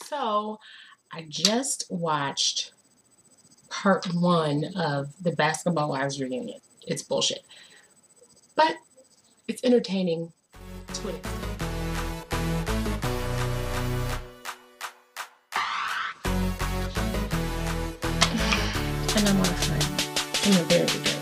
So I just watched part one of the Basketball Wives reunion. It's bullshit, but it's entertaining to an extent. And I'm on a friend from the very beginning.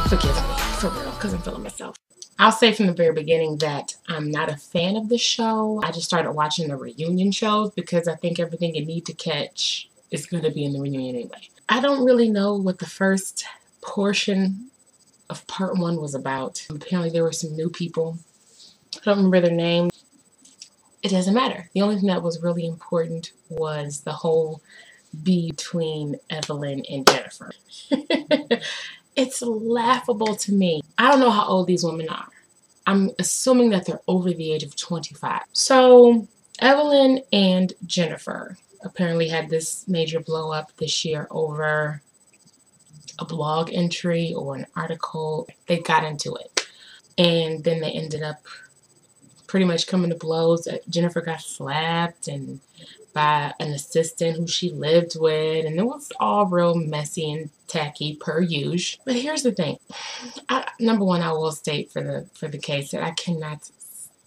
Forgive me, for real, because I'm feeling myself. I'll say from the very beginning that I'm not a fan of the show. I just started watching the reunion shows because I think everything you need to catch is going to be in the reunion anyway. I don't really know what the first portion of part one was about. Apparently there were some new people. I don't remember their names. It doesn't matter. The only thing that was really important was the whole between Evelyn and Jennifer. It's laughable to me. I don't know how old these women are. I'm assuming that they're over the age of 25. So Evelyn and Jennifer apparently had this major blow up this year over a blog entry or an article. They got into it. And then they ended up pretty much coming to blows. Jennifer got slapped and by an assistant who she lived with, and it was all real messy and tacky per usual. But here's the thing. Number one, I will state for the case that I cannot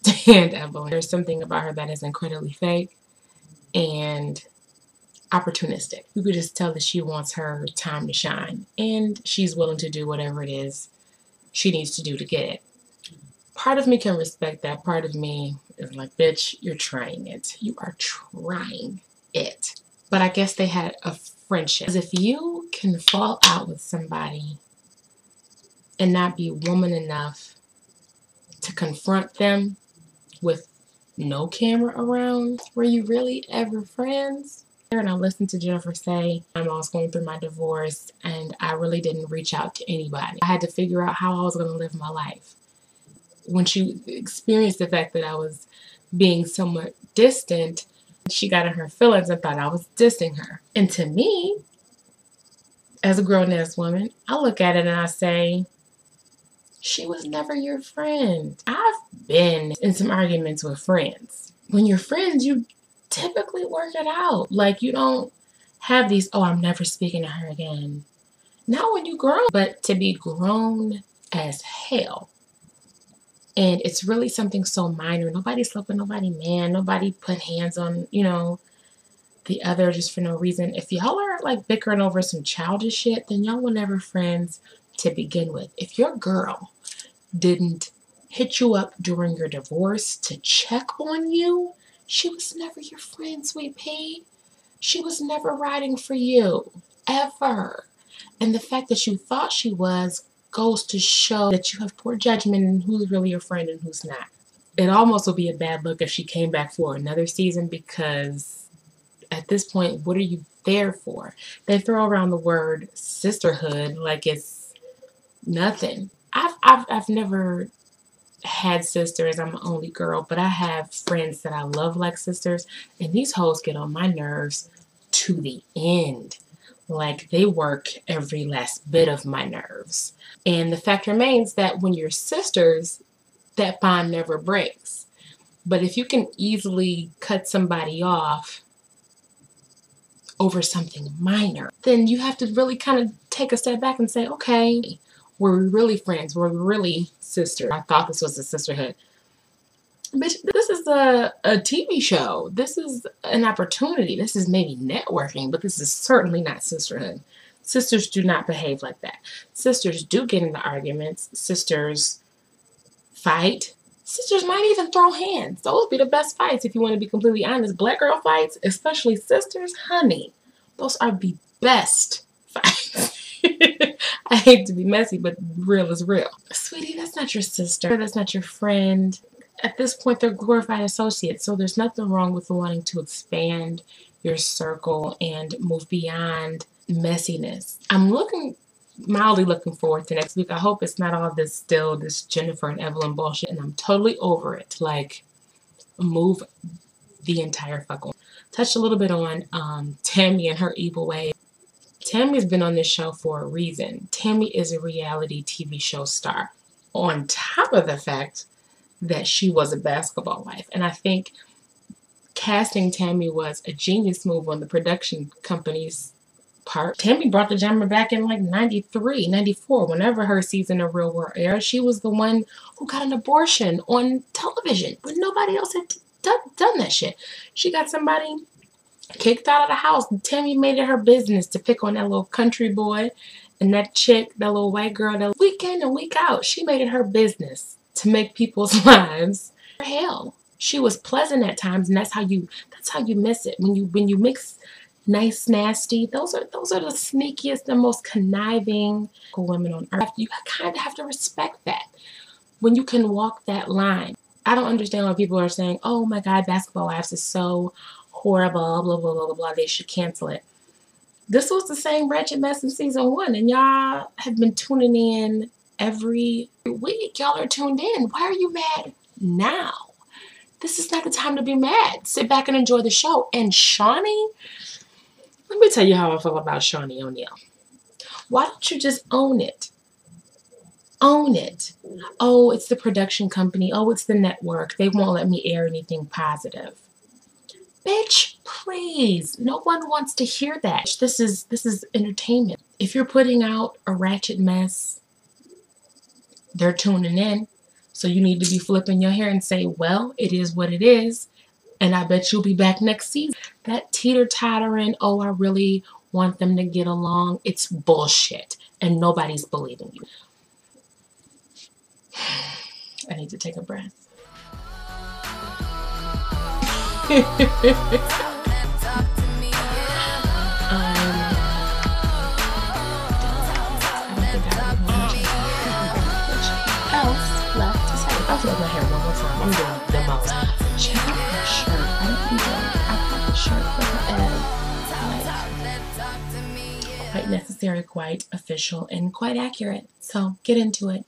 stand Evelyn. There's something about her that is incredibly fake and opportunistic. You could just tell that she wants her time to shine, and she's willing to do whatever it is she needs to do to get it. Part of me can respect that. Part of me is like, bitch, you're trying it. You are trying it. But I guess they had a friendship. Because if you can fall out with somebody and not be woman enough to confront them with no camera around, were you really ever friends? And I listened to Jennifer say, I was going through my divorce and I really didn't reach out to anybody. I had to figure out how I was going to live my life. When she experienced the fact that I was being somewhat distant, she got in her feelings and thought I was dissing her. And to me, as a grown-ass woman, I look at it and I say, she was never your friend. I've been in some arguments with friends. When you're friends, you typically work it out. Like, you don't have these, oh, I'm never speaking to her again. Not when you're grown, but to be grown as hell. And it's really something so minor. Nobody slept with nobody, man. Nobody put hands on, the other just for no reason. If y'all are like bickering over some childish shit, then y'all were never friends to begin with. If your girl didn't hit you up during your divorce to check on you, she was never your friend, sweet pea. She was never riding for you, ever. And the fact that you thought she was goes to show that you have poor judgment in who's really your friend and who's not. It almost would be a bad look if she came back for another season, because at this point, what are you there for? They throw around the word sisterhood like it's nothing. I've never had sisters. I'm an only girl, but I have friends that I love like sisters, and these hoes get on my nerves to the end. Like, they work every last bit of my nerves. And the fact remains that when you're sisters, that bond never breaks. But if you can easily cut somebody off over something minor, then you have to really kind of take a step back and say, okay, were we really friends? Were we really sisters? I thought this was a sisterhood. Bitch, this is a TV show. This is an opportunity. This is maybe networking, but this is certainly not sisterhood. Sisters do not behave like that. Sisters do get into arguments. Sisters fight. Sisters might even throw hands. Those would be the best fights if you want to be completely honest. Black girl fights, especially sisters, honey, those are the best fights. I hate to be messy, but real is real. Sweetie, that's not your sister. That's not your friend. At this point, they're glorified associates, so there's nothing wrong with wanting to expand your circle and move beyond messiness. I'm mildly looking forward to next week. I hope it's not all this Jennifer and Evelyn bullshit, and I'm totally over it. Like, move the entire fuck on. Touched a little bit on Tammy and her evil ways. Tammy's been on this show for a reason. Tammy is a reality TV show star. On top of the fact that she was a basketball wife. And I think casting Tammy was a genius move on the production company's part. Tammy brought the genre back in like 93, 94, whenever her season of Real World aired. She was the one who got an abortion on television when nobody else had done that shit. She got somebody kicked out of the house. Tammy made it her business to pick on that little country boy and that chick, that little white girl, that week in and week out. She made it her business to make people's lives hell. She was pleasant at times, and that's how you miss it. When you mix nice, nasty, those are the sneakiest and most conniving women on earth. You kind of have to respect that. When you can walk that line. I don't understand why people are saying, oh my God, Basketball Wives is so horrible, blah, blah, blah, blah, blah. They should cancel it. This was the same wretched mess in season 1, and y'all have been tuning in every week. Y'all are tuned in. Why are you mad now? This is not the time to be mad. Sit back and enjoy the show. And Shawnee, let me tell you how I feel about Shawnee O'Neal. Why don't you just own it? Own it. Oh, it's the production company. Oh, it's the network. They won't let me air anything positive. Bitch, please. No one wants to hear that. This is entertainment. If you're putting out a ratchet mess, they're tuning in. So you need to be flipping your hair and say, well, it is what it is. And I bet you'll be back next season. That teeter-tottering, oh, I really want them to get along, it's bullshit. And nobody's believing you. I need to take a breath. I'll flip my hair one more time. I'm doing the most. Check out my shirt. I got the shirt for the quite necessary, quite official, and quite accurate. So get into it.